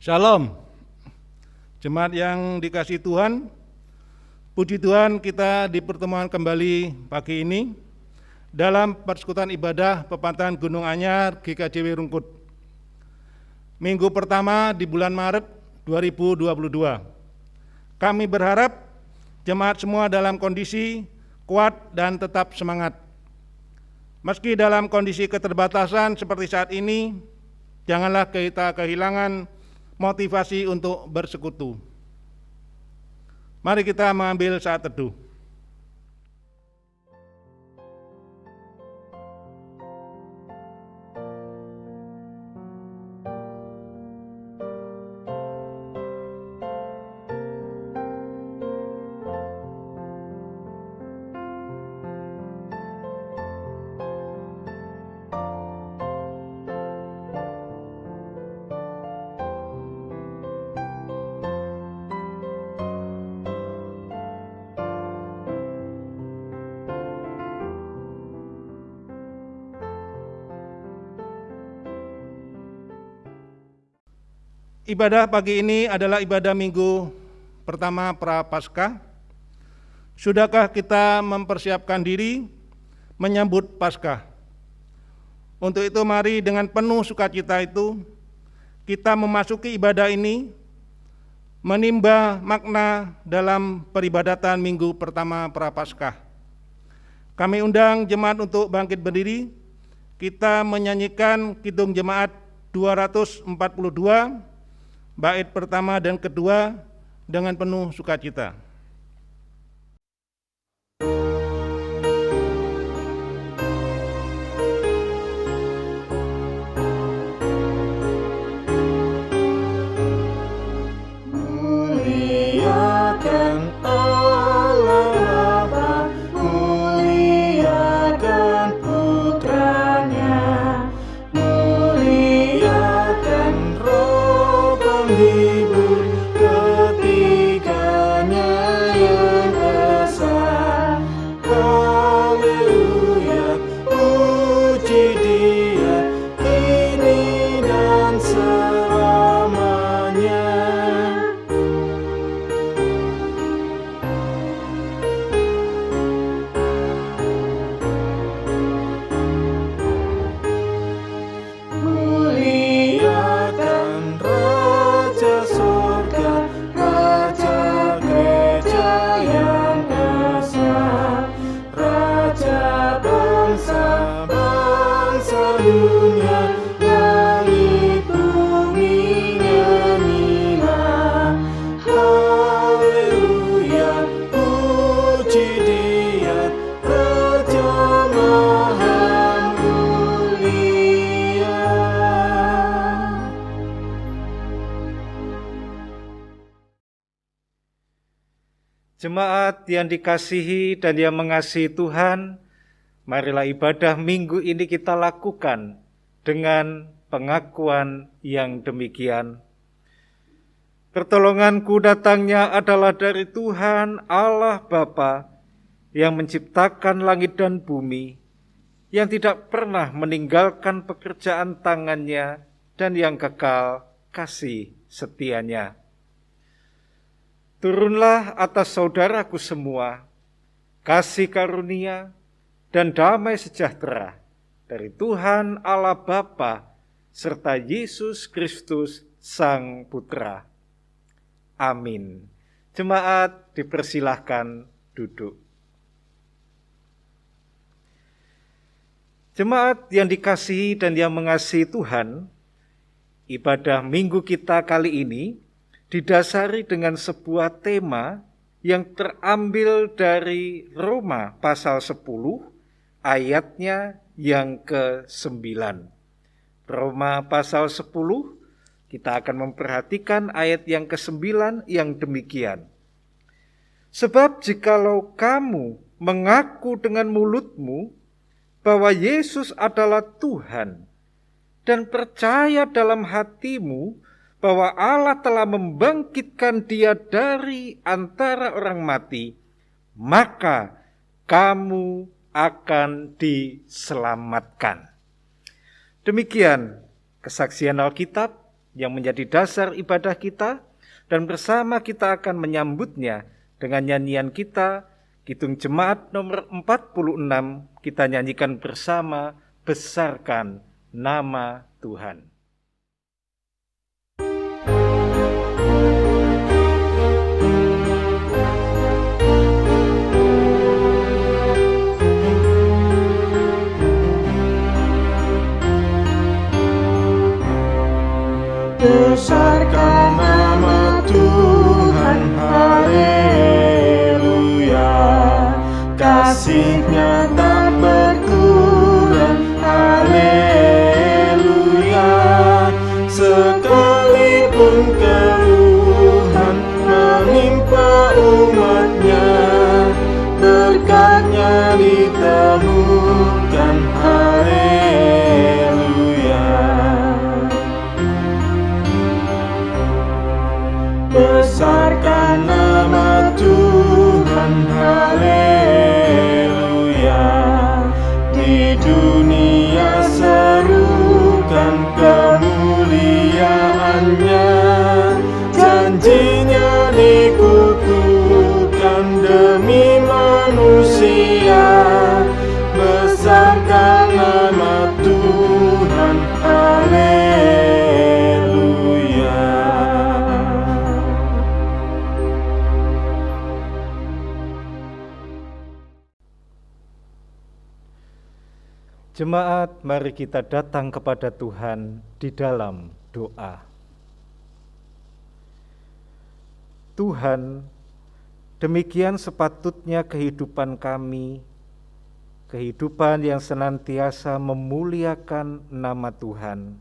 Shalom, jemaat yang dikasihi Tuhan, puji Tuhan kita di pertemuan kembali pagi ini dalam persekutuan ibadah Pepantan Gunung Anyar GKJW Rungkut. Minggu pertama di bulan Maret 2022. Kami berharap jemaat semua dalam kondisi kuat dan tetap semangat. Meski dalam kondisi keterbatasan seperti saat ini, janganlah kita kehilangan motivasi untuk bersekutu. Mari kita mengambil saat teduh. Ibadah pagi ini adalah ibadah minggu pertama Prapaskah. Sudahkah kita mempersiapkan diri menyambut Paskah? Untuk itu mari dengan penuh sukacita itu kita memasuki ibadah ini menimba makna dalam peribadatan minggu pertama Prapaskah. Kami undang jemaat untuk bangkit berdiri. Kita menyanyikan Kidung Jemaat 242 bait pertama dan kedua dengan penuh sukacita. Muliakan Allah Bapa, muliakan Putranya, muliakan Roh penghibur, ketiganya yang esa. Haleluya, puji Dia kini dan selamanya. Muliakan Raja Surga, Raja Gereja yang esa, Raja bangsa-bangsa dunia, langit bumi nyanyilah. Haleluya, puji Dia, Raja Maha Mulia. Jemaat yang dikasihi dan yang mengasihi Tuhan, marilah ibadah minggu ini kita lakukan dengan pengakuan yang demikian. Pertolonganku datangnya adalah dari Tuhan Allah Bapa yang menciptakan langit dan bumi, yang tidak pernah meninggalkan pekerjaan tangannya dan yang kekal kasih setianya. Turunlah atas saudaraku semua kasih karunia dan damai sejahtera dari Tuhan Allah Bapa serta Yesus Kristus Sang Putra. Amin. Jemaat dipersilahkan duduk. Jemaat yang dikasihi dan yang mengasihi Tuhan, ibadah minggu kita kali ini didasari dengan sebuah tema yang terambil dari Roma pasal 10 ayatnya yang ke-9. Roma pasal 10, kita akan memperhatikan ayat yang ke-9 yang demikian. Sebab jikalau kamu mengaku dengan mulutmu bahwa Yesus adalah Tuhan dan percaya dalam hatimu bahwa Allah telah membangkitkan Dia dari antara orang mati, maka kamu akan diselamatkan. Demikian kesaksian Alkitab yang menjadi dasar ibadah kita, dan bersama kita akan menyambutnya dengan nyanyian kita, Kidung Jemaat nomor 46, kita nyanyikan bersama, Besarkan Nama Tuhan. Besarkan nama Tuhan, haleluya. Kasih-Nya tak berkurang, haleluya. Sekalipun keluhan menimpa umat-Nya, berkat-Nya ditemukan, haleluya. Besarkan nama Tuhan, haleluya. Di dunia serukan kemuliaan-Nya, janji-Nya dikukuhkan demi manusia. Besarkan nama Tuhan, haleluya. Jemaat, mari kita datang kepada Tuhan di dalam doa. Tuhan, demikian sepatutnya kehidupan kami, kehidupan yang senantiasa memuliakan nama Tuhan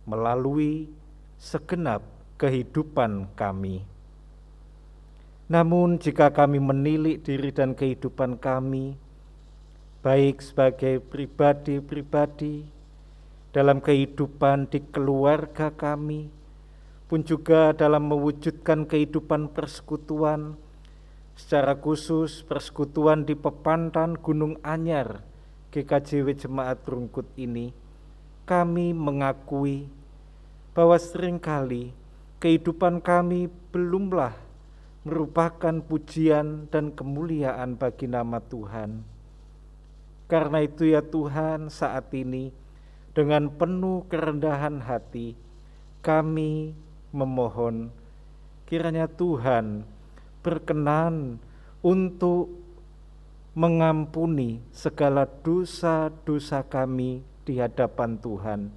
melalui segenap kehidupan kami. Namun jika kami menilik diri dan kehidupan kami, baik sebagai pribadi-pribadi, dalam kehidupan di keluarga kami, pun juga dalam mewujudkan kehidupan persekutuan, secara khusus persekutuan di Pepantan Gunung Anyar GKJW Jemaat Rungkut ini, kami mengakui bahwa seringkali kehidupan kami belumlah merupakan pujian dan kemuliaan bagi nama Tuhan. Karena itu ya Tuhan, saat ini dengan penuh kerendahan hati kami memohon kiranya Tuhan berkenan untuk mengampuni segala dosa-dosa kami di hadapan Tuhan.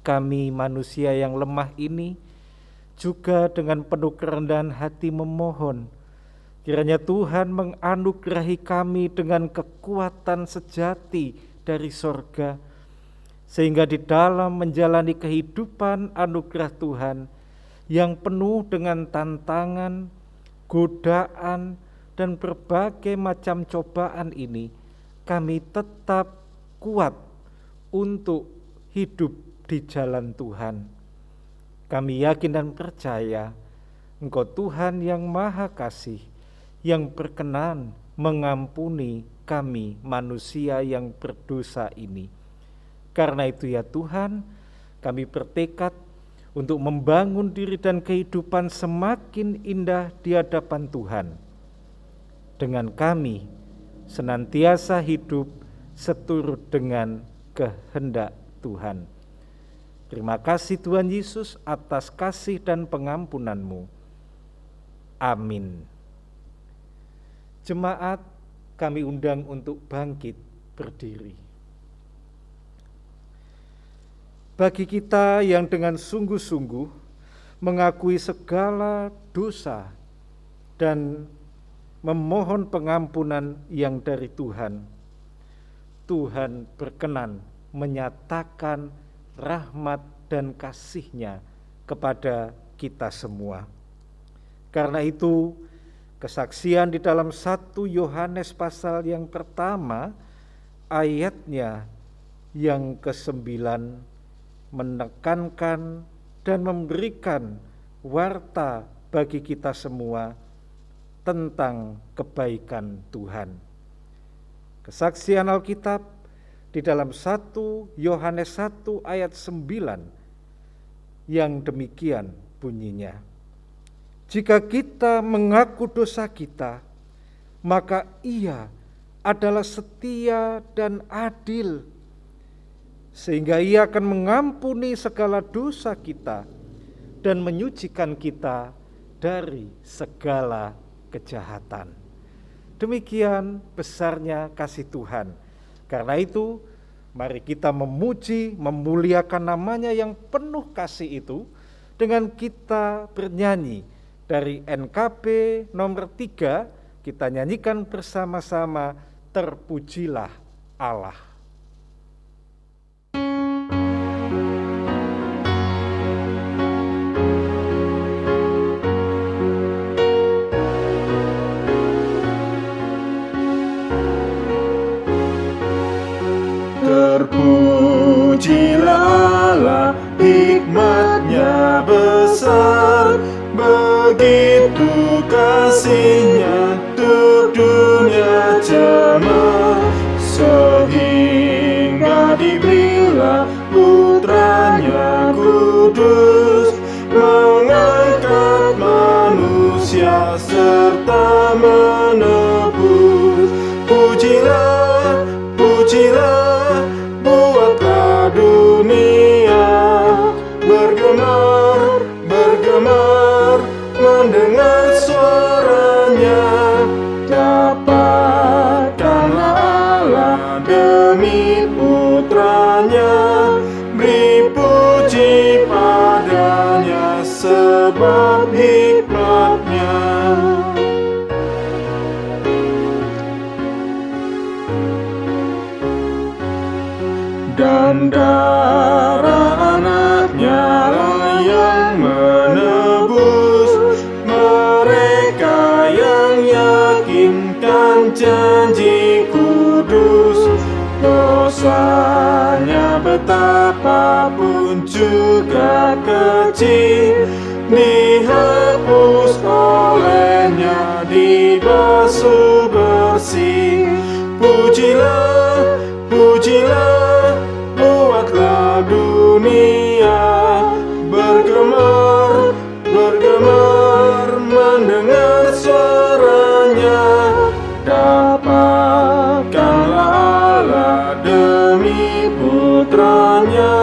Kami manusia yang lemah ini juga dengan penuh kerendahan hati memohon kiranya Tuhan menganugerahi kami dengan kekuatan sejati dari sorga, sehingga di dalam menjalani kehidupan anugerah Tuhan yang penuh dengan tantangan, godaan, dan berbagai macam cobaan ini, kami tetap kuat untuk hidup di jalan Tuhan. Kami yakin dan percaya Engkau Tuhan yang Maha Kasih, yang berkenan mengampuni kami manusia yang berdosa ini. Karena itu ya Tuhan, kami bertekad untuk membangun diri dan kehidupan semakin indah di hadapan Tuhan. Dengan kami senantiasa hidup seturut dengan kehendak Tuhan. Terima kasih Tuhan Yesus atas kasih dan pengampunan-Mu. Amin. Jemaat, kami undang untuk bangkit berdiri. Bagi kita yang dengan sungguh-sungguh mengakui segala dosa dan memohon pengampunan yang dari Tuhan, Tuhan berkenan menyatakan rahmat dan kasih-Nya kepada kita semua. Karena itu, kesaksian di dalam 1 Yohanes pasal yang pertama, ayatnya yang ke-9 menekankan dan memberikan warta bagi kita semua tentang kebaikan Tuhan. Kesaksian Alkitab di dalam 1 Yohanes 1 ayat 9 yang demikian bunyinya. Jika kita mengaku dosa kita, maka Ia adalah setia dan adil, sehingga Ia akan mengampuni segala dosa kita dan menyucikan kita dari segala kejahatan. Demikian besarnya kasih Tuhan. Karena itu, mari kita memuji, memuliakan namanya yang penuh kasih itu dengan kita bernyanyi dari NKB nomor 3, kita nyanyikan bersama-sama, Terpujilah Allah. Terpujilah Allah, hikmat-Nya besar, begitu kasih-Nya untuk dunia jemaat, sehingga diberilah putra-Nya kudus, mengangkat manusia serta menebus. Pujilah, pujilah, buatlah dunia bergemar, bergemar, mendengar suaranya. Dapatkanlah Allah demi putranya, beri puji padanya sebab hikmat-Nya. Dan darah anak-Nya lah yang menebus mereka yang yakinkan janji kudus. Dosanya betapapun juga kecil, dihapus oleh-Nya, dibasuh bersih. Pujilah, pujilah, buatlah dunia bergemar, bergemar, mendengar suaranya. Dapatkanlah Allah demi putranya,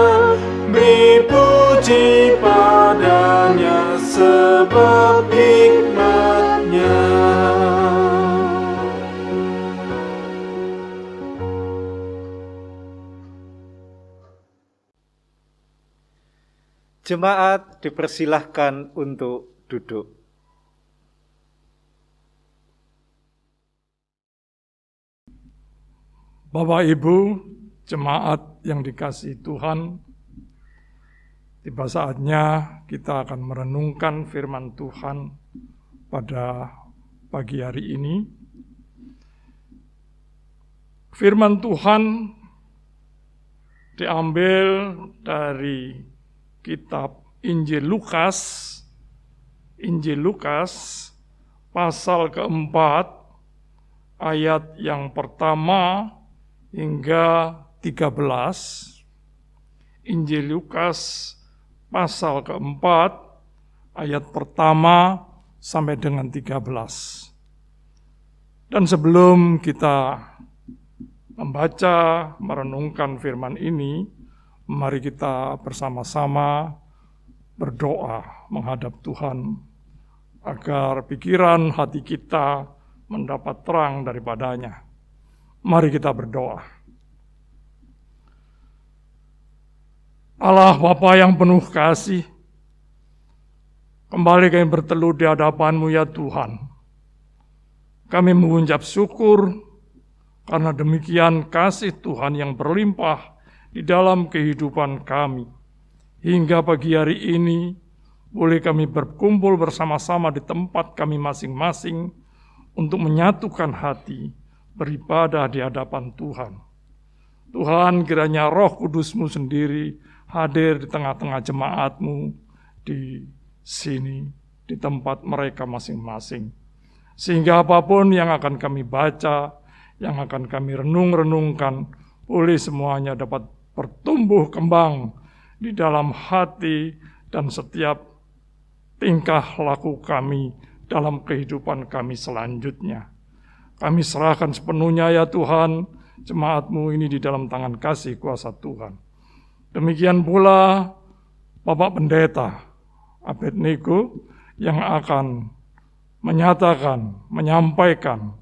beri puji padanya sebab hikmat-Nya. Jemaat dipersilahkan untuk duduk. Bapak Ibu, jemaat yang dikasihi Tuhan, tiba saatnya kita akan merenungkan firman Tuhan pada pagi hari ini. Firman Tuhan diambil dari kitab Injil Lukas pasal keempat ayat yang pertama hingga 13. Injil Lukas pasal keempat ayat pertama sampai dengan 13. Dan sebelum kita membaca, merenungkan firman ini, mari kita bersama-sama berdoa menghadap Tuhan agar pikiran hati kita mendapat terang daripadanya. Mari kita berdoa. Allah Bapa yang penuh kasih, kembali kami berteluh di hadapan-Mu ya Tuhan. Kami mengucap syukur karena demikian kasih Tuhan yang berlimpah di dalam kehidupan kami. Hingga pagi hari ini, boleh kami berkumpul bersama-sama di tempat kami masing-masing untuk menyatukan hati, beribadah di hadapan Tuhan. Tuhan, kiranya Roh Kudus-Mu sendiri hadir di tengah-tengah jemaat-Mu di sini, di tempat mereka masing-masing. Sehingga apapun yang akan kami baca, yang akan kami renung-renungkan, boleh semuanya dapat bertumbuh kembang di dalam hati dan setiap tingkah laku kami dalam kehidupan kami selanjutnya. Kami serahkan sepenuhnya ya Tuhan, jemaat-Mu ini di dalam tangan kasih kuasa Tuhan. Demikian pula Bapak Pendeta Abednego yang akan menyatakan, menyampaikan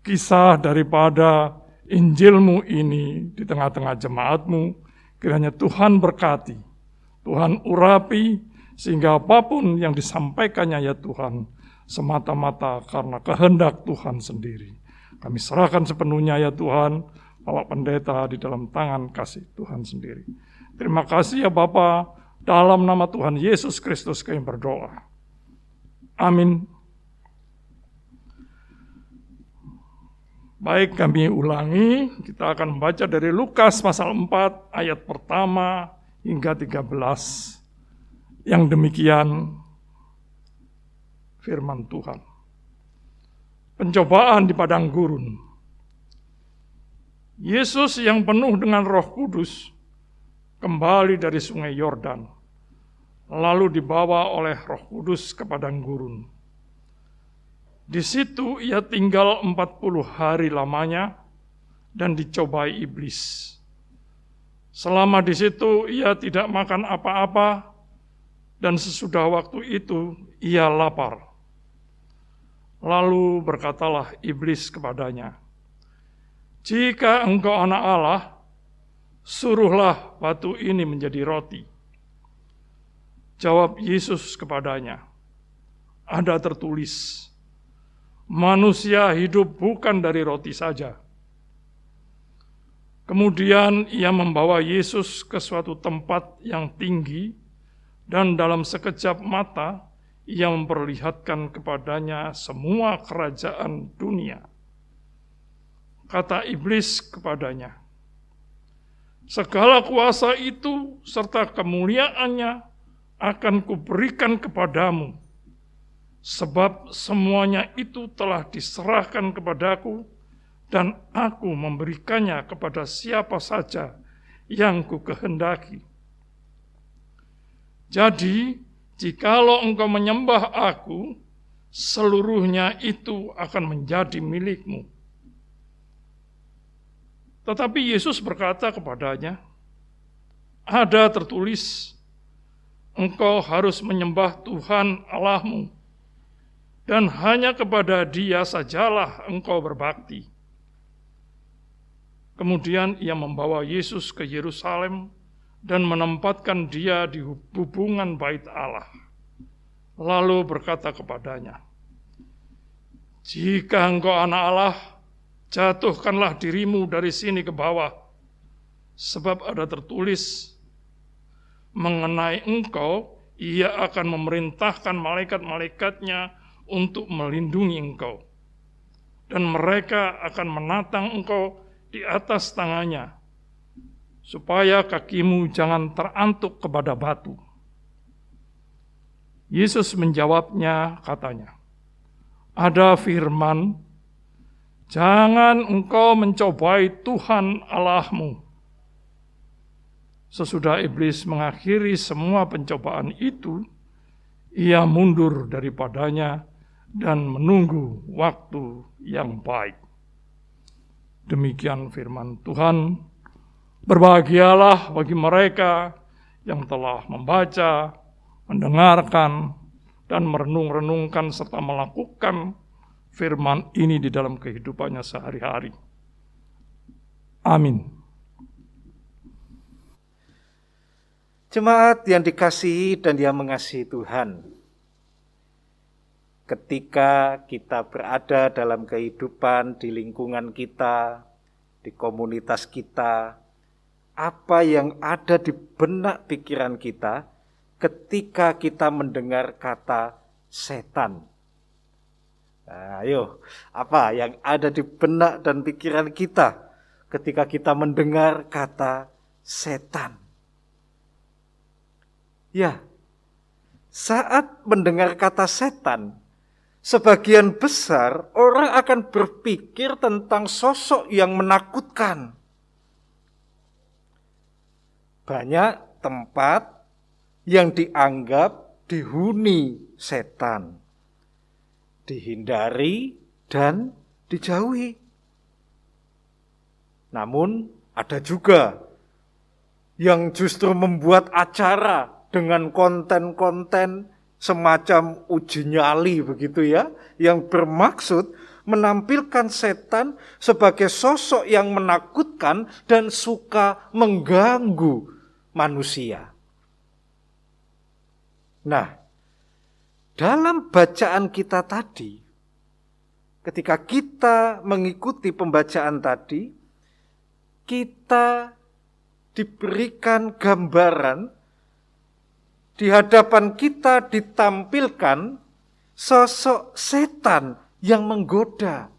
kisah daripada Injil-Mu ini di tengah-tengah jemaat-Mu. Kiranya Tuhan berkati, Tuhan urapi, sehingga apapun yang disampaikannya ya Tuhan, semata-mata karena kehendak Tuhan sendiri. Kami serahkan sepenuhnya ya Tuhan, Bapak Pendeta di dalam tangan kasih Tuhan sendiri. Terima kasih ya Bapa, dalam nama Tuhan Yesus Kristus kami berdoa. Amin. Baik, kami ulangi, kita akan membaca dari Lukas pasal 4 ayat pertama hingga 13. Yang demikian firman Tuhan. Pencobaan di padang gurun. Yesus yang penuh dengan Roh Kudus kembali dari sungai Yordan, lalu dibawa oleh Roh Kudus ke padang gurun. Di situ ia tinggal 40 hari lamanya dan dicobai iblis. Selama di situ ia tidak makan apa-apa, dan sesudah waktu itu ia lapar. Lalu berkatalah iblis kepadanya, "Jika engkau anak Allah, suruhlah batu ini menjadi roti." Jawab Yesus kepadanya, "Ada tertulis, manusia hidup bukan dari roti saja." Kemudian ia membawa Yesus ke suatu tempat yang tinggi, dan dalam sekejap mata ia memperlihatkan kepadanya semua kerajaan dunia. Kata iblis kepadanya, "Segala kuasa itu serta kemuliaannya akan kuberikan kepadamu, sebab semuanya itu telah diserahkan kepadaku, dan aku memberikannya kepada siapa saja yang kukehendaki. Jadi, jikalau engkau menyembah aku, seluruhnya itu akan menjadi milikmu." Tetapi Yesus berkata kepadanya, "Ada tertulis, engkau harus menyembah Tuhan Allahmu, dan hanya kepada Dia sajalah engkau berbakti." Kemudian ia membawa Yesus ke Yerusalem dan menempatkan dia di hubungan bait Allah. Lalu berkata kepadanya, "Jika engkau anak Allah, jatuhkanlah dirimu dari sini ke bawah, sebab ada tertulis, mengenai engkau, ia akan memerintahkan malaikat-malaikatnya untuk melindungi engkau, dan mereka akan menatang engkau di atas tangannya, supaya kakimu jangan terantuk kepada batu." Yesus menjawabnya, katanya, "Ada firman, jangan engkau mencobai Tuhan Allahmu." Sesudah iblis mengakhiri semua pencobaan itu, ia mundur daripadanya dan menunggu waktu yang baik. Demikian firman Tuhan. Berbahagialah bagi mereka yang telah membaca, mendengarkan, dan merenung-renungkan serta melakukan firman ini di dalam kehidupannya sehari-hari. Amin. Jemaat yang dikasihi dan yang mengasihi Tuhan, ketika kita berada dalam kehidupan di lingkungan kita, di komunitas kita, apa yang ada di benak pikiran kita ketika kita mendengar kata setan? Nah, ayo, apa yang ada di benak dan pikiran kita ketika kita mendengar kata setan? Ya, saat mendengar kata setan, sebagian besar orang akan berpikir tentang sosok yang menakutkan. Banyak tempat yang dianggap dihuni setan, dihindari dan dijauhi. Namun ada juga yang justru membuat acara dengan konten-konten semacam uji nyali begitu ya, yang bermaksud menampilkan setan sebagai sosok yang menakutkan dan suka mengganggu manusia. Nah, dalam bacaan kita tadi, ketika kita mengikuti pembacaan tadi, kita diberikan gambaran, di hadapan kita ditampilkan sosok setan yang menggoda.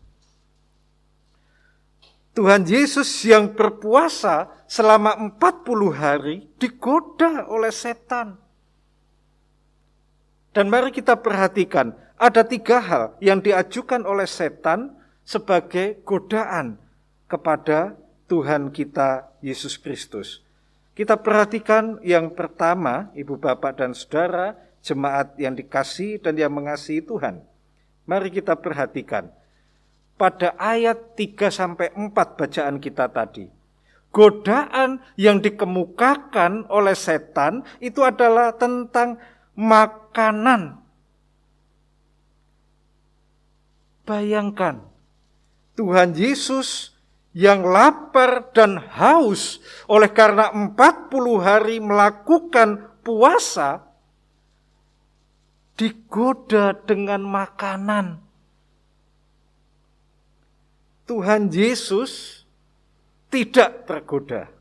Tuhan Yesus yang berpuasa selama 40 hari digoda oleh setan. Dan mari kita perhatikan, ada 3 hal yang diajukan oleh setan sebagai godaan kepada Tuhan kita Yesus Kristus. Kita perhatikan yang pertama, Ibu Bapak dan Saudara, jemaat yang dikasihi dan yang mengasihi Tuhan. Mari kita perhatikan. Pada ayat 3-4 bacaan kita tadi, godaan yang dikemukakan oleh setan itu adalah tentang makanan. Bayangkan, Tuhan Yesus yang lapar dan haus oleh karena 40 hari melakukan puasa, digoda dengan makanan. Tuhan Yesus tidak tergoda.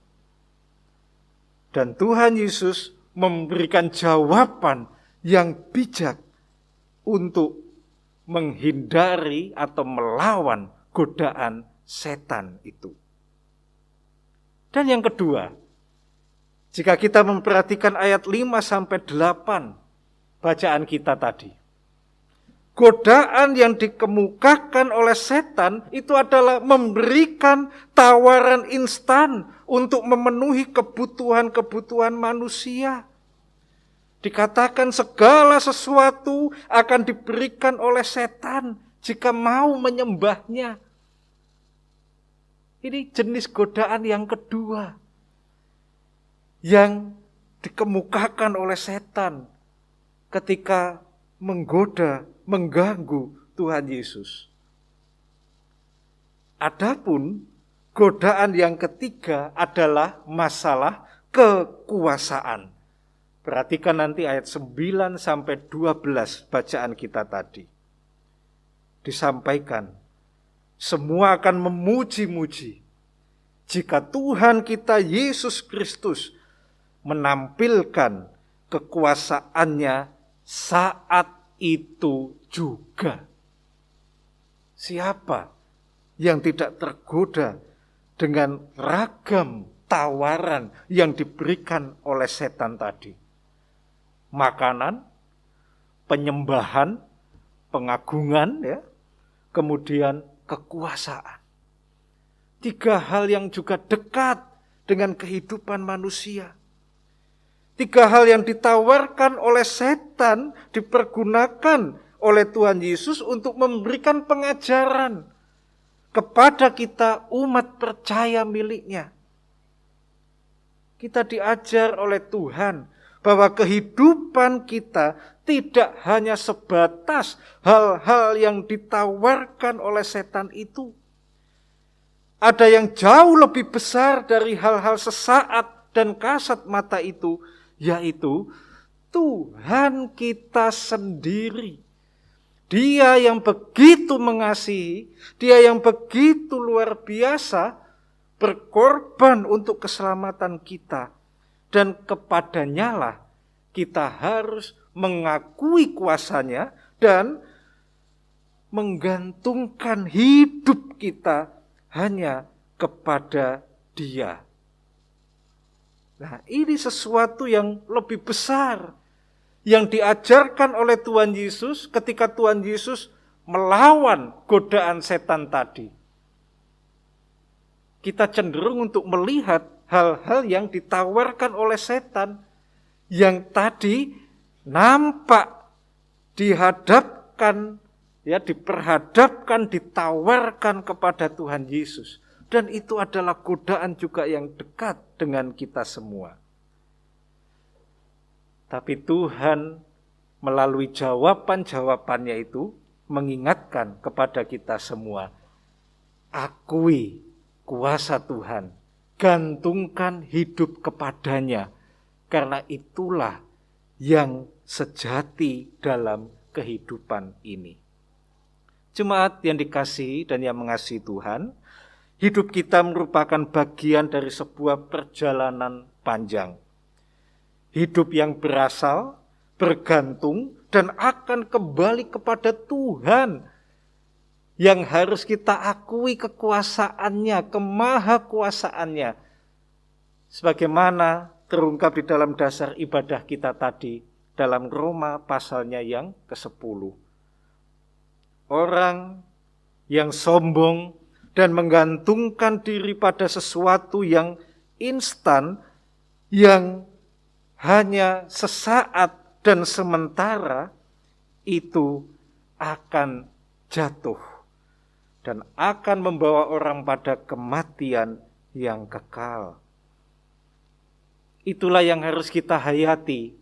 Dan Tuhan Yesus memberikan jawaban yang bijak untuk menghindari atau melawan godaan setan itu. Dan yang kedua, jika kita memperhatikan ayat 5-8 bacaan kita tadi, godaan yang dikemukakan oleh setan itu adalah memberikan tawaran instan untuk memenuhi kebutuhan-kebutuhan manusia. Dikatakan segala sesuatu akan diberikan oleh setan jika mau menyembahnya. Ini jenis godaan yang kedua yang dikemukakan oleh setan ketika menggoda, mengganggu Tuhan Yesus. Adapun godaan yang ketiga adalah masalah kekuasaan. Perhatikan nanti ayat 9-12 bacaan kita tadi. Disampaikan, semua akan memuji-muji jika Tuhan kita Yesus Kristus menampilkan kekuasaannya saat itu juga. Siapa yang tidak tergoda dengan ragam tawaran yang diberikan oleh setan tadi? Makanan, penyembahan, pengagungan, ya, kemudian kekuasaan. 3 hal yang juga dekat dengan kehidupan manusia. 3 hal yang ditawarkan oleh setan dipergunakan oleh Tuhan Yesus untuk memberikan pengajaran kepada kita umat percaya miliknya. Kita diajar oleh Tuhan bahwa kehidupan kita tidak hanya sebatas hal-hal yang ditawarkan oleh setan itu. Ada yang jauh lebih besar dari hal-hal sesaat dan kasat mata itu, yaitu Tuhan kita sendiri. Dia yang begitu mengasihi, Dia yang begitu luar biasa berkorban untuk keselamatan kita. Dan kepadanya lah kita harus mengakui kuasanya dan menggantungkan hidup kita hanya kepada Dia. Nah, ini sesuatu yang lebih besar yang diajarkan oleh Tuhan Yesus ketika Tuhan Yesus melawan godaan setan tadi. Kita cenderung untuk melihat hal-hal yang ditawarkan oleh setan yang tadi nampak dihadapkan, diperhadapkan, ditawarkan kepada Tuhan Yesus. Dan itu adalah godaan juga yang dekat dengan kita semua. Tapi Tuhan melalui jawaban-jawabannya itu mengingatkan kepada kita semua, akui kuasa Tuhan, gantungkan hidup kepadanya, karena itulah yang sejati dalam kehidupan ini. Jemaat yang dikasihi dan yang mengasihi Tuhan, hidup kita merupakan bagian dari sebuah perjalanan panjang. Hidup yang berasal, bergantung, dan akan kembali kepada Tuhan, yang harus kita akui kekuasaannya, kemahakuasaannya, sebagaimana terungkap di dalam dasar ibadah kita tadi, dalam Roma pasalnya yang ke-10. Orang yang sombong dan menggantungkan diri pada sesuatu yang instan, yang hanya sesaat dan sementara, itu akan jatuh dan akan membawa orang pada kematian yang kekal. Itulah yang harus kita hayati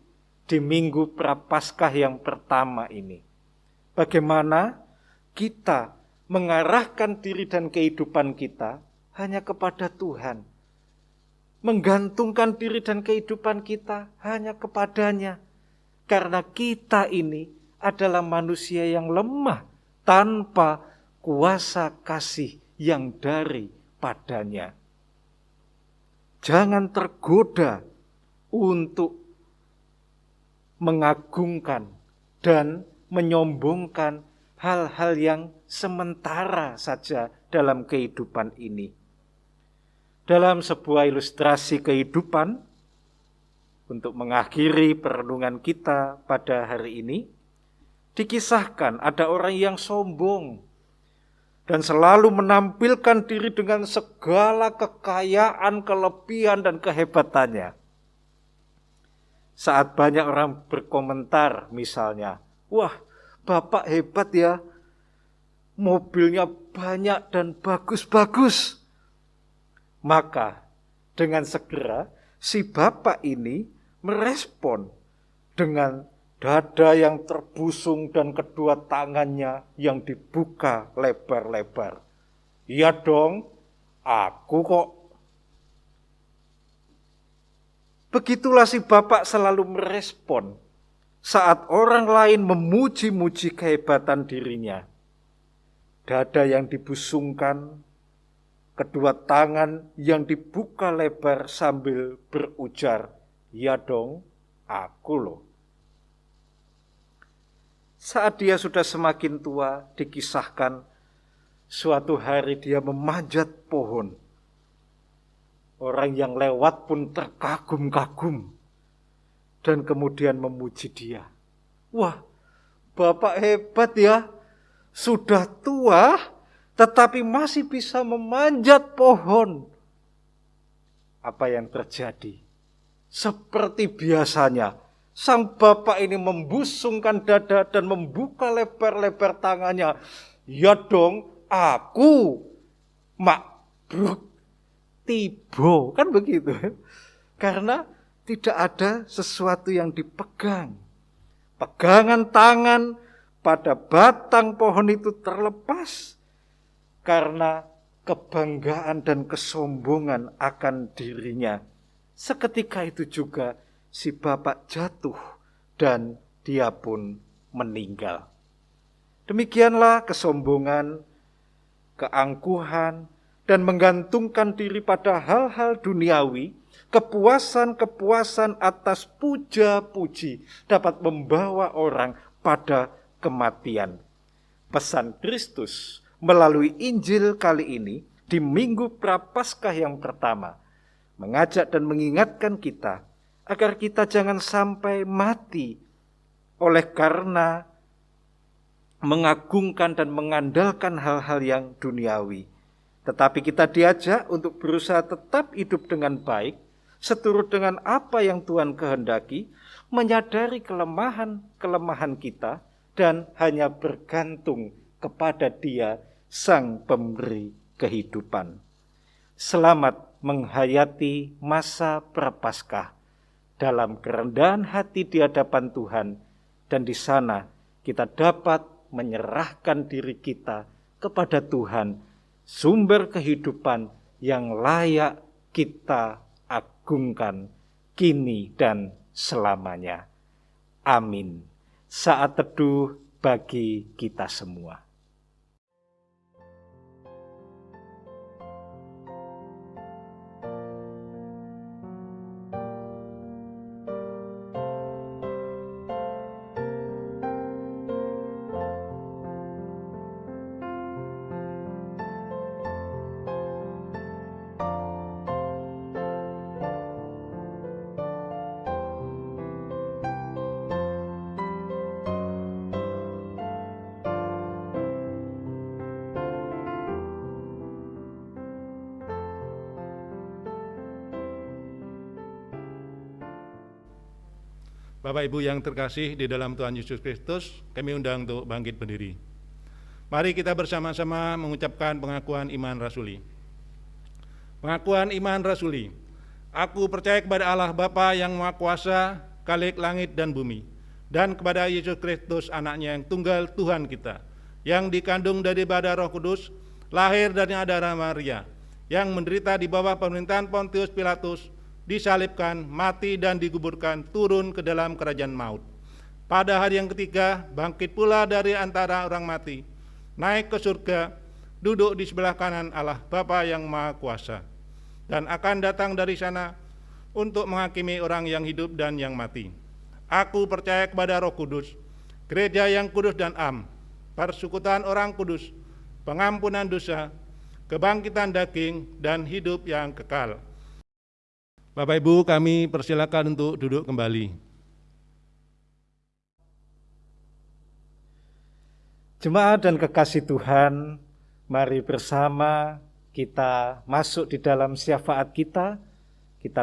di Minggu Prapaskah yang pertama ini. Bagaimana kita mengarahkan diri dan kehidupan kita hanya kepada Tuhan. Menggantungkan diri dan kehidupan kita hanya kepadanya. Karena kita ini adalah manusia yang lemah tanpa kuasa kasih yang daripadanya. Jangan tergoda untuk mengagungkan dan menyombongkan hal-hal yang sementara saja dalam kehidupan ini. Dalam sebuah ilustrasi kehidupan, untuk mengakhiri perenungan kita pada hari ini, dikisahkan ada orang yang sombong dan selalu menampilkan diri dengan segala kekayaan, kelebihan, dan kehebatannya. Saat banyak orang berkomentar misalnya, wah, Bapak hebat ya, mobilnya banyak dan bagus-bagus. Maka dengan segera si bapak ini merespon dengan dada yang terbusung dan kedua tangannya yang dibuka lebar-lebar. Iya dong, aku kok. Begitulah si bapak selalu merespon saat orang lain memuji-muji kehebatan dirinya. Dada yang dibusungkan, kedua tangan yang dibuka lebar sambil berujar, ya dong, aku loh. Saat dia sudah semakin tua, dikisahkan suatu hari dia memanjat pohon. Orang yang lewat pun terkagum-kagum dan kemudian memuji dia. Wah, Bapak hebat ya, sudah tua tetapi masih bisa memanjat pohon. Apa yang terjadi? Seperti biasanya, sang bapak ini membusungkan dada dan membuka lebar-lebar tangannya. Ya dong, aku makbruk tibo. Kan begitu. Karena tidak ada sesuatu yang dipegang. Pegangan tangan pada batang pohon itu terlepas karena kebanggaan dan kesombongan akan dirinya. Seketika itu juga si bapak jatuh dan dia pun meninggal. Demikianlah kesombongan, keangkuhan, dan menggantungkan diri pada hal-hal duniawi, kepuasan-kepuasan atas puja-puji dapat membawa orang pada kematian. Pesan Kristus melalui Injil kali ini di Minggu Prapaskah yang pertama mengajak dan mengingatkan kita agar kita jangan sampai mati oleh karena mengagungkan dan mengandalkan hal-hal yang duniawi. Tetapi kita diajak untuk berusaha tetap hidup dengan baik seturut dengan apa yang Tuhan kehendaki, menyadari kelemahan kita, dan hanya bergantung kepada Dia, Sang Pemberi kehidupan. Selamat menghayati masa Prapaskah dalam kerendahan hati di hadapan Tuhan, dan di sana kita dapat menyerahkan diri kita kepada Tuhan, sumber kehidupan yang layak kita agungkan kini dan selamanya. Amin. Saat teduh bagi kita semua. Bapak Ibu yang terkasih di dalam Tuhan Yesus Kristus, kami undang untuk bangkit berdiri. Mari kita bersama-sama mengucapkan pengakuan iman rasuli. Pengakuan iman rasuli. Aku percaya kepada Allah Bapa yang Maha Kuasa, Khalik langit dan bumi, dan kepada Yesus Kristus anaknya yang tunggal Tuhan kita, yang dikandung dari badan Roh Kudus, lahir dari darah Maria, yang menderita di bawah pemerintahan Pontius Pilatus, disalibkan, mati dan dikuburkan, turun ke dalam kerajaan maut. Pada hari yang ketiga, bangkit pula dari antara orang mati, naik ke surga, duduk di sebelah kanan Allah Bapa yang Maha Kuasa, dan akan datang dari sana untuk menghakimi orang yang hidup dan yang mati. Aku percaya kepada Roh Kudus, gereja yang kudus dan am, persekutuan orang kudus, pengampunan dosa, kebangkitan daging, dan hidup yang kekal. Bapak Ibu, kami persilakan untuk duduk kembali. Jemaat dan kekasih Tuhan, mari bersama kita masuk di dalam syafaat kita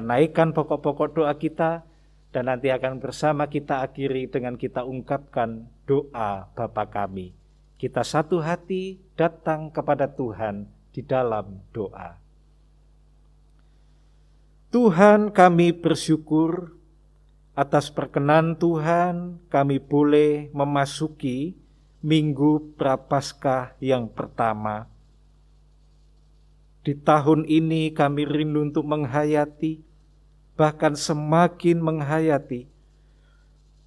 naikkan pokok-pokok doa kita, dan nanti akan bersama kita akhiri dengan kita ungkapkan doa Bapa kami. Kita satu hati datang kepada Tuhan di dalam doa. Tuhan, kami bersyukur atas perkenan Tuhan kami boleh memasuki Minggu Prapaskah yang pertama. Di tahun ini kami rindu untuk menghayati, bahkan semakin menghayati,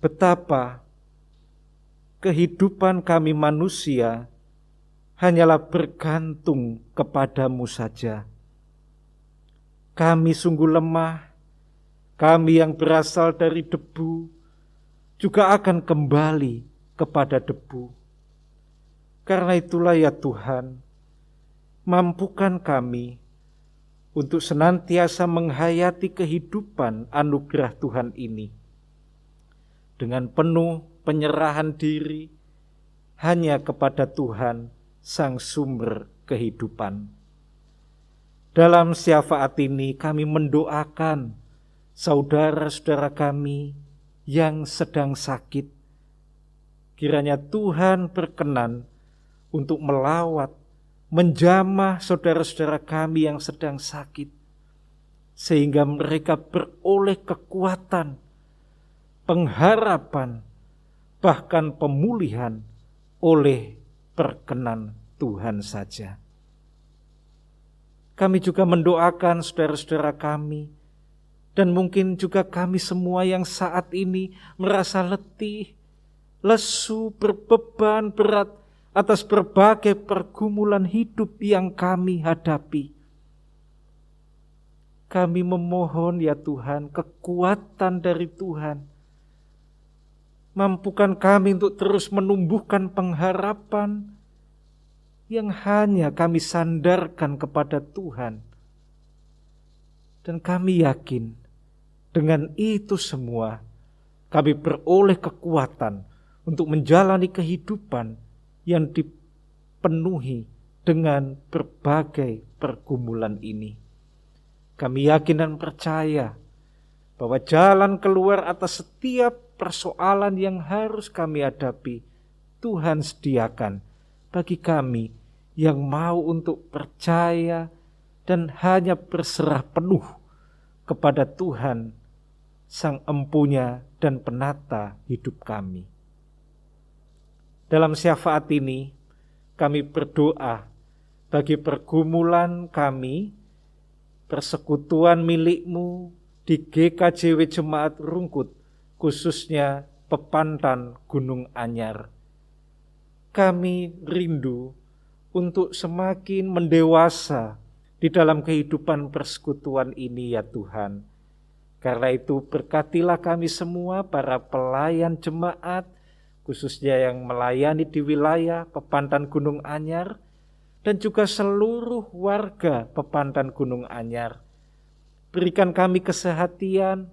betapa kehidupan kami manusia hanyalah bergantung kepadamu saja. Kami sungguh lemah, kami yang berasal dari debu juga akan kembali kepada debu. Karena itulah ya Tuhan, mampukan kami untuk senantiasa menghayati kehidupan anugerah Tuhan ini dengan penuh penyerahan diri hanya kepada Tuhan, Sang Sumber kehidupan. Dalam syafaat ini kami mendoakan saudara-saudara kami yang sedang sakit. Kiranya Tuhan berkenan untuk melawat, menjamah saudara-saudara kami yang sedang sakit, sehingga mereka beroleh kekuatan, pengharapan, bahkan pemulihan oleh perkenan Tuhan saja. Kami juga mendoakan saudara-saudara kami, dan mungkin juga kami semua yang saat ini merasa letih, lesu, berbeban berat atas berbagai pergumulan hidup yang kami hadapi. Kami memohon ya Tuhan, kekuatan dari Tuhan. Mampukan kami untuk terus menumbuhkan pengharapan yang hanya kami sandarkan kepada Tuhan. Dan kami yakin dengan itu semua kami beroleh kekuatan untuk menjalani kehidupan yang dipenuhi dengan berbagai pergumulan ini. Kami yakin dan percaya bahwa jalan keluar atas setiap persoalan yang harus kami hadapi, Tuhan sediakan bagi kami yang mau untuk percaya dan hanya berserah penuh kepada Tuhan, Sang Empunya dan Penata hidup kami. Dalam syafaat ini, kami berdoa bagi pergumulan kami, persekutuan milik-Mu di GKJW Jemaat Rungkut, khususnya Pepantan Gunung Anyar. Kami rindu untuk semakin mendewasa di dalam kehidupan persekutuan ini ya Tuhan. Karena itu berkatilah kami semua para pelayan jemaat, khususnya yang melayani di wilayah Pepantan Gunung Anyar, dan juga seluruh warga Pepantan Gunung Anyar. Berikan kami kesehatian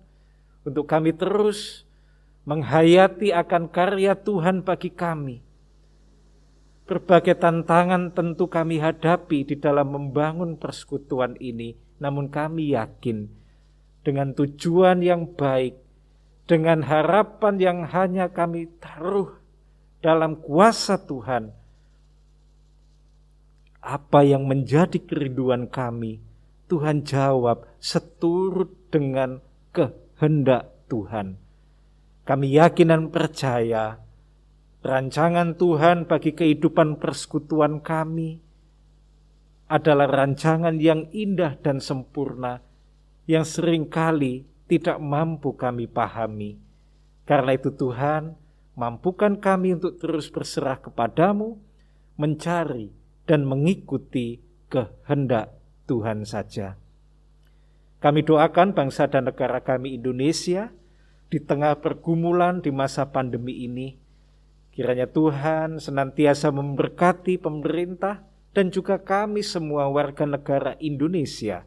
untuk kami terus menghayati akan karya Tuhan bagi kami. Berbagai tantangan tentu kami hadapi di dalam membangun persekutuan ini, namun kami yakin dengan tujuan yang baik, dengan harapan yang hanya kami taruh dalam kuasa Tuhan, apa yang menjadi kerinduan kami, Tuhan jawab seturut dengan kehendak Tuhan. Kami yakin dan percaya rancangan Tuhan bagi kehidupan persekutuan kami adalah rancangan yang indah dan sempurna, yang seringkali tidak mampu kami pahami. Karena itu Tuhan, mampukan kami untuk terus berserah kepadamu, mencari dan mengikuti kehendak Tuhan saja. Kami doakan bangsa dan negara kami Indonesia di tengah pergumulan di masa pandemi ini. Kiranya Tuhan senantiasa memberkati pemerintah dan juga kami semua warga negara Indonesia,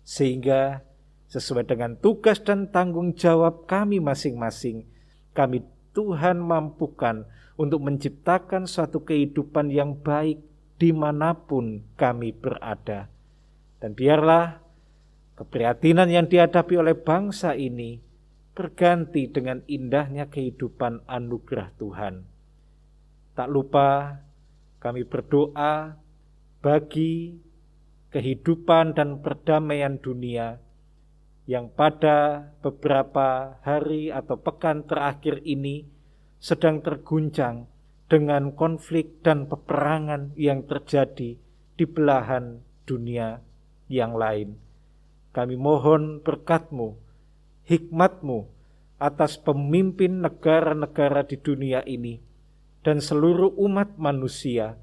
sehingga sesuai dengan tugas dan tanggung jawab kami masing-masing, kami Tuhan mampukan untuk menciptakan suatu kehidupan yang baik dimanapun kami berada. Dan biarlah keprihatinan yang dihadapi oleh bangsa ini berganti dengan indahnya kehidupan anugerah Tuhan. Tak lupa kami berdoa bagi kehidupan dan perdamaian dunia yang pada beberapa hari atau pekan terakhir ini sedang terguncang dengan konflik dan peperangan yang terjadi di belahan dunia yang lain. Kami mohon berkat-Mu, hikmat-Mu atas pemimpin negara-negara di dunia ini dan seluruh umat manusia,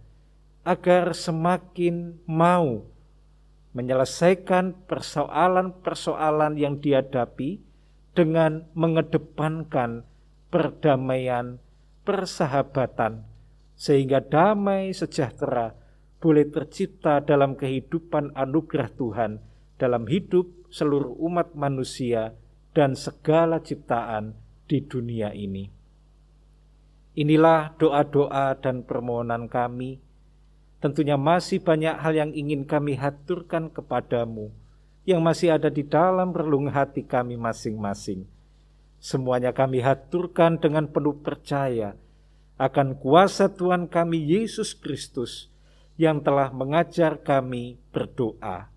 agar semakin mau menyelesaikan persoalan-persoalan yang dihadapi dengan mengedepankan perdamaian, persahabatan, sehingga damai sejahtera boleh tercipta dalam kehidupan anugerah Tuhan, dalam hidup seluruh umat manusia dan segala ciptaan di dunia ini. Inilah doa-doa dan permohonan kami. Tentunya masih banyak hal yang ingin kami haturkan kepadamu, yang masih ada di dalam relung hati kami masing-masing. Semuanya kami haturkan dengan penuh percaya akan kuasa Tuhan kami Yesus Kristus yang telah mengajar kami berdoa.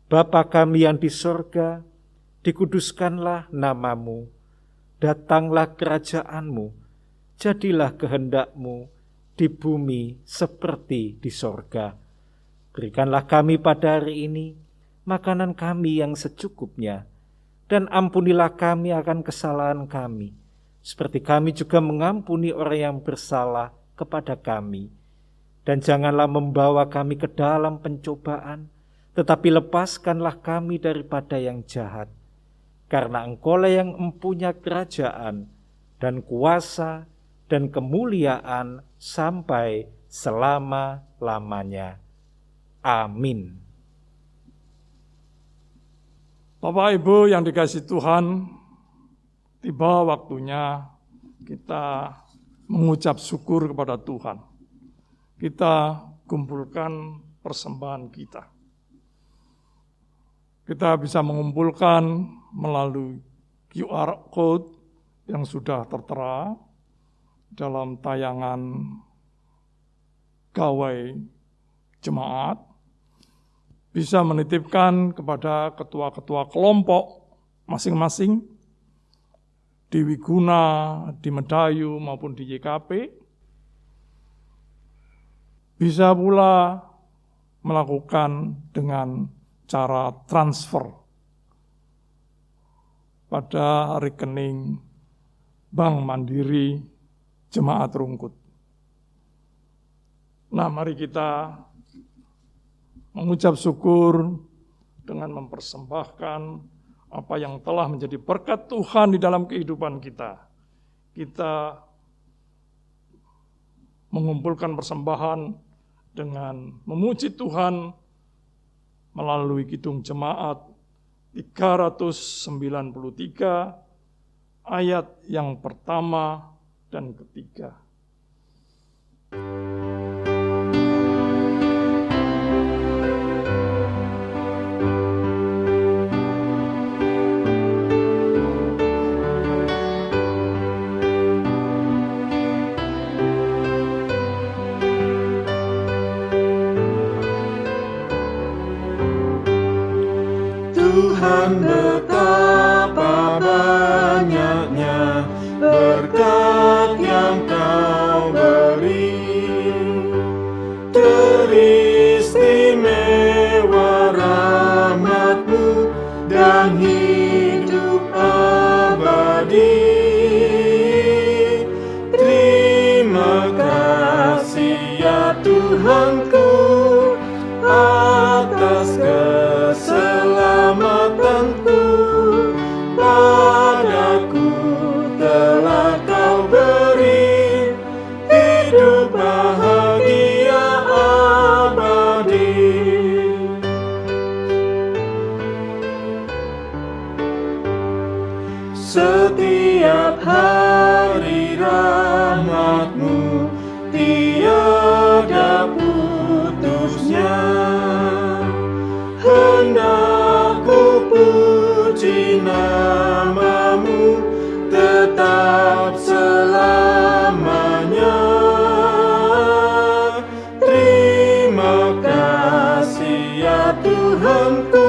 Bapa kami yang di sorga, dikuduskanlah namamu, datanglah kerajaan-Mu, jadilah kehendak-Mu di bumi seperti di sorga. Berikanlah kami pada hari ini makanan kami yang secukupnya, dan ampunilah kami akan kesalahan kami, seperti kami juga mengampuni orang yang bersalah kepada kami. Dan janganlah membawa kami ke dalam pencobaan, tetapi lepaskanlah kami daripada yang jahat. Karena Engkaulah yang empunya kerajaan dan kuasa dan kemuliaan sampai selama-lamanya. Amin. Bapak Ibu yang dikasihi Tuhan, tiba waktunya kita mengucap syukur kepada Tuhan. Kita kumpulkan persembahan kita. Kita bisa mengumpulkan melalui QR Code yang sudah tertera dalam tayangan gawai jemaat, bisa menitipkan kepada ketua-ketua kelompok masing-masing di Wiguna, di Medayu maupun di YKP. Bisa pula melakukan dengan cara transfer pada rekening Bank Mandiri Jemaat Rungkut. Nah, mari kita mengucap syukur dengan mempersembahkan apa yang telah menjadi berkat Tuhan di dalam kehidupan kita. Kita mengumpulkan persembahan dengan memuji Tuhan melalui Kidung Jemaat 393 ayat yang pertama dan ketiga. Tuhan, betapa banyaknya berkat yang Kau beri, teristimewa rahmat-Mu dan hidup abadi. Terima kasih ya Tuhanku atas keselamatanku, padaku telah Kau beri hidup bahagia abadi. Setiap hari rahmat-Mu tiada putusnya, hendak ku puji nama-Mu tetap selamanya. Terima kasih ya Tuhanku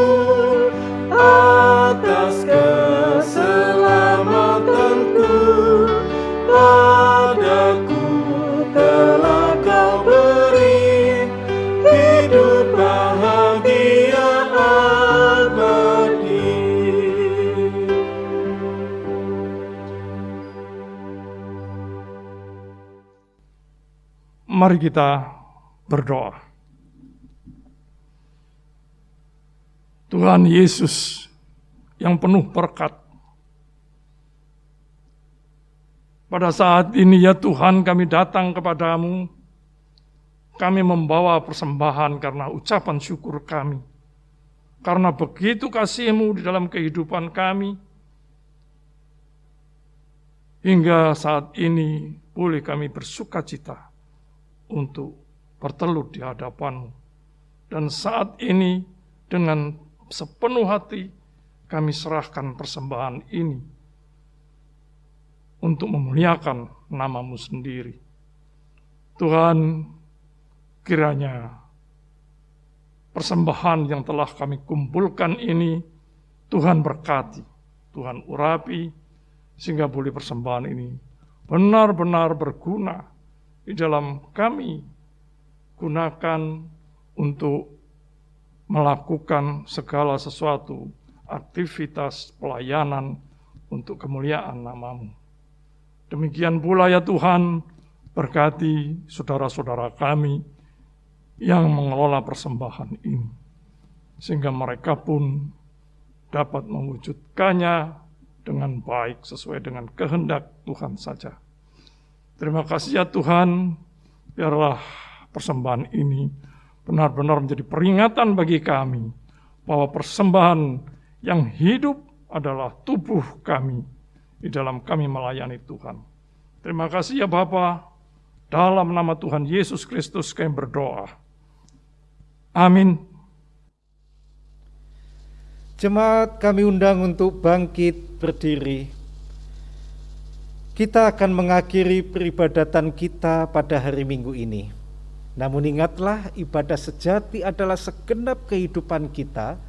atas keselamatanku, padaku telah Kau beri hidup bahagia abadi. Mari kita berdoa. Tuhan Yesus yang penuh berkat, pada saat ini ya Tuhan kami datang kepadamu, kami membawa persembahan karena ucapan syukur kami, karena begitu kasih-Mu di dalam kehidupan kami, hingga saat ini boleh kami bersuka cita untuk bertelut di hadapan-Mu. Dan saat ini dengan sepenuh hati kami serahkan persembahan ini untuk memuliakan nama-Mu sendiri. Tuhan, kiranya persembahan yang telah kami kumpulkan ini Tuhan berkati, Tuhan urapi, sehingga boleh persembahan ini benar-benar berguna di dalam kami gunakan untuk melakukan segala sesuatu aktivitas pelayanan untuk kemuliaan nama-Mu. Demikian pula ya Tuhan, berkati saudara-saudara kami yang mengelola persembahan ini, sehingga mereka pun dapat mewujudkannya dengan baik sesuai dengan kehendak Tuhan saja. Terima kasih ya Tuhan, biarlah persembahan ini benar-benar menjadi peringatan bagi kami bahwa persembahan yang hidup adalah tubuh kami di dalam kami melayani Tuhan. Terima kasih ya Bapa, dalam nama Tuhan Yesus Kristus kami berdoa. Amin. Jemaat kami undang untuk bangkit berdiri. Kita akan mengakhiri peribadatan kita pada hari Minggu ini. Namun ingatlah, ibadah sejati adalah segenap kehidupan kita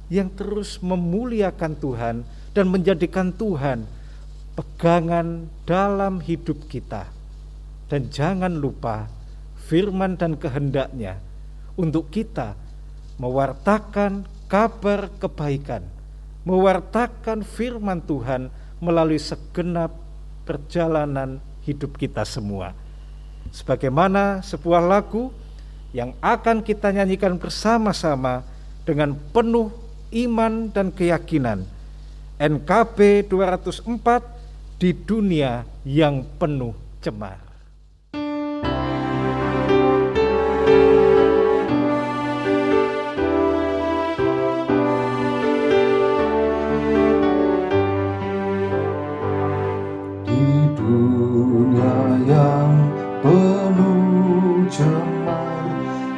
yang terus memuliakan Tuhan dan menjadikan Tuhan pegangan dalam hidup kita. Dan jangan lupa firman dan kehendak-Nya untuk kita mewartakan kabar kebaikan, mewartakan firman Tuhan melalui segenap perjalanan hidup kita semua. Sebagaimana sebuah lagu yang akan kita nyanyikan bersama-sama dengan penuh iman dan keyakinan, NKB 204, Di Dunia yang Penuh Cemar. Penuh cemar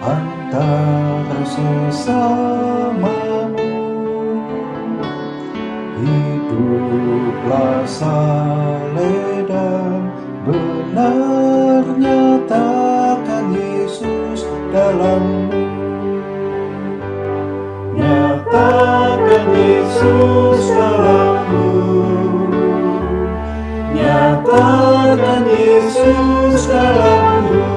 antara sesamamu, hiduplah saleh dan benar, nyatakan Yesus dalammu. Nyatakan Yesus dalammu, nyatakan Yesus dalammu.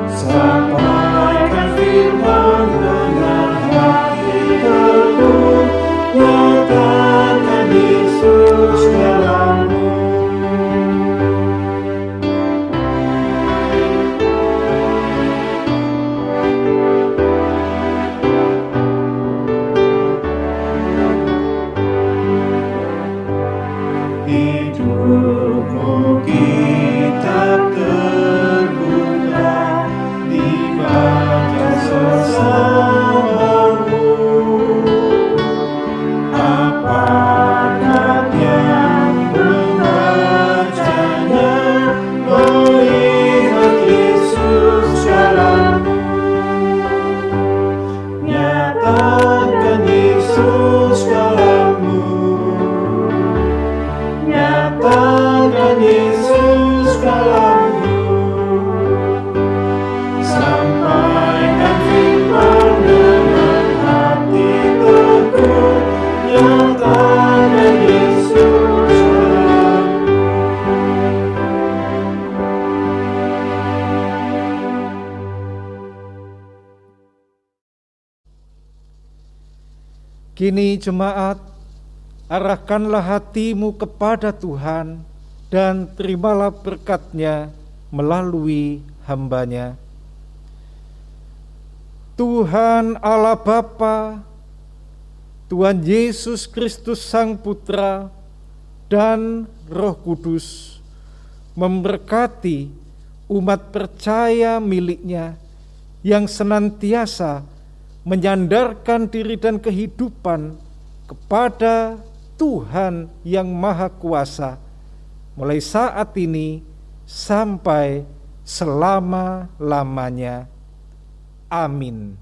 Sampaikan firman dengan hati teguh, nyatakan Yesus dalammu. Hidupmu kitab terbuka, dibaca sesamamu. Apakah yang membacanya melihat Yesus dalammu? Nyatakan Yesus dalammu, nyatakan Yesus dalammu. Sampaikan firman dengan hati teguh, nyatakan Yesus dalammu. Kini jemaat, arahkanlah hatimu kepada Tuhan dan terimalah berkat-Nya melalui hamba-Nya. Tuhan Allah Bapa, Tuhan Yesus Kristus Sang Putra, dan Roh Kudus memberkati umat percaya milik-Nya yang senantiasa menyandarkan diri dan kehidupan kepada Tuhan yang Maha Kuasa, mulai saat ini sampai selama-lamanya. Amin.